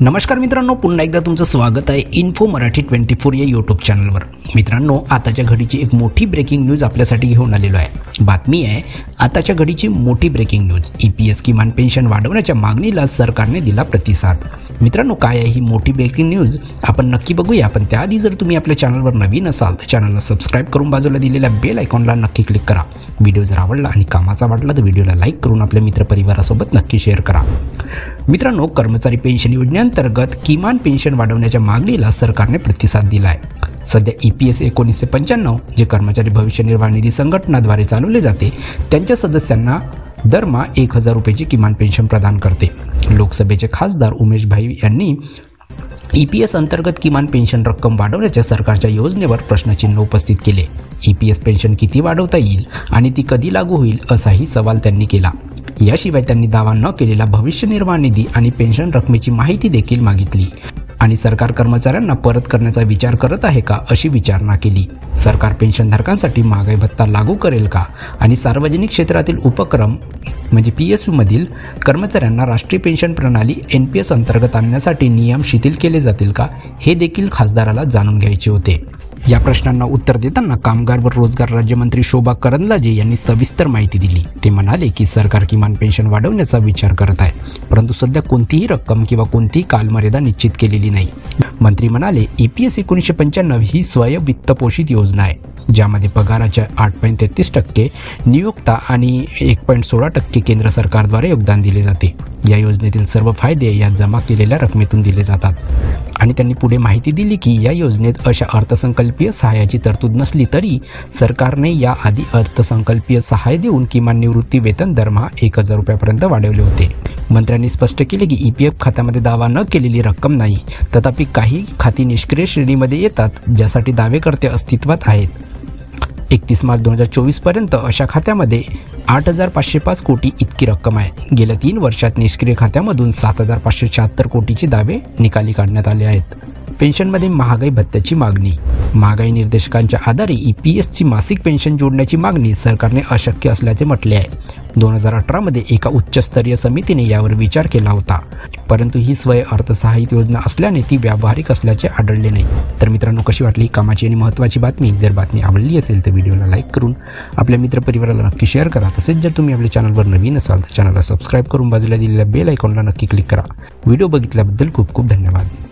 नमस्कार मित्रांनो, पुन्हा एकदा तुमचं स्वागत आहे इन्फो मराठी 24 या यूट्यूब चॅनलवर। मित्रांनो, आताच्या घडीची एक मोठी ब्रेकिंग न्यूज आपल्यासाठी घेऊन आलेलो आहे। बातमी आहे आताच्या घडीची मोठी ब्रेकिंग न्यूज। ईपीएस किमान पेन्शन वाढवण्याच्या मागणीला सरकारने दिला प्रतिसाद। मित्रांनो, काय आहे ही मोठी ब्रेकिंग न्यूज आपण नक्की बघूया। पण त्याआधी जर तुम्ही आपल्या चॅनलवर नवीन असाल तर चॅनलला सबस्क्राइब करून बाजूला दिलेल्या बेल आयकॉनला नक्की क्लिक करा। व्हिडिओ जर आवडला आणि कामाचा वाटला तर व्हिडिओला लाईक करून आपल्या मित्रपरिवारासोबत नक्की शेअर करा। मित्रांनो, कर्मचारी पेन्शन योजनेअंतर्गत किमान पेन्शन वाढवण्याच्या मागणीला सरकारने प्रतिसाद दिला आहे। सध्या ईपीएस 1995 जे कर्मचारी भविष्य निर्वाह निधी संघटनाद्वारे चालवले जाते त्यांच्या सदस्यांना दरमहा 1000 रुपयाची किमान पेन्शन प्रदान करते। लोकसभेचे खासदार उमेश भाई यांनी ईपीएस अंतर्गत किमान पेन्शन रक्कम वाढवण्याच्या सरकारच्या योजनेवर प्रश्नचिन्ह उपस्थित केले। ईपीएस पेन्शन किती वाढवता येईल आणि ती कधी लागू होईल असाही सवाल त्यांनी केला। याशिवाय त्यांनी दावा न केलेला भविष्य निर्वाह निधी आणि पेन्शन रकमेची माहिती देखील मागितली आणि सरकार कर्मचाऱ्यांना परत करण्याचा विचार करत आहे का अशी विचारणा केली। सरकार पेन्शनधारकांसाठी महागाई भत्ता लागू करेल का आणि सार्वजनिक क्षेत्रातील उपक्रम म्हणजे पीएसयू मधील कर्मचाऱ्यांना राष्ट्रीय पेन्शन प्रणाली एनपीएस अंतर्गत आणण्यासाठी नियम शिथिल केले जातील का हे देखील खासदाराला जाणून घ्यायचे होते। या प्रश्नांना उत्तर देताना कामगार व रोजगार राज्यमंत्री शोभा करंदलाजे यांनी सविस्तर माहिती दिली। ते म्हणाले की सरकार किमान पेन्शन वाढवण्याचा विचार करत आहे, परंतु सध्या कोणतीही रक्कम किंवा कोणतीही कालमर्यादा निश्चित केलेली नाही। मंत्री म्हणाले ईपीएस 1995 ही स्वयं वित्तपोषित योजना आहे ज्यामध्ये पगाराच्या 8.33% नियुक्ता आणि 1.16% केंद्र सरकारद्वारे योगदान दिले जाते। या योजनेतील सर्व फायदे या जमा केलेल्या रकमेतून दिले जातात आणि त्यांनी पुढे माहिती दिली की या योजनेत अशा अर्थसंकल्पीय सहाय्याची तरतूद नसली तरी सरकारने याआधी अर्थसंकल्पीय सहाय्य देऊन किमान निवृत्ती वेतन दरमहा 1000 रुपयापर्यंत वाढवले होते। मंत्र्यांनी स्पष्ट केले की ईपीएफ खात्यामध्ये दावा न केलेली रक्कम नाही, तथापि काही खाती निष्क्रिय श्रेणीमध्ये येतात ज्यासाठी दावेकर्ते अस्तित्वात आहेत। 31 मार्च 2024 पर्यंत अशा खात्यामध्ये 8505 कोटी इतकी रक्कम आहे। गेल्या 3 वर्षात निष्क्रिय खात्यामधून 7576 कोटीचे दावे निकाली काढण्यात आले आहेत। पेन्शनमध्ये महागाई भत्त्याची मागणी। महागाई निर्देशकांच्या आधारे ईपीएसची मासिक पेन्शन जोडण्याची मागणी सरकारने अशक्य असल्याचे म्हटले आहे। 2018 मध्ये एका उच्चस्तरीय समितीने यावर विचार केला होता, परंतु ही स्वयं अर्थसहाय्यित योजना असल्याने ती व्यावहारिक असल्याचे आढळले नाही। तर मित्रांनो, कशी वाटली कामाची आणि महत्त्वाची बातमी? जर बातमी आवडली असेल तर व्हिडिओला लाईक करून आपल्या मित्रपरिवाराला नक्की शेअर करा। तसेच जर तुम्ही आपल्या चॅनलवर नवीन असाल तर चॅनलला सबस्क्राईब करून बाजूला दिलेल्या बेल आयकॉनला नक्की क्लिक करा। व्हिडिओ बघितल्याबद्दल खूप खूप धन्यवाद।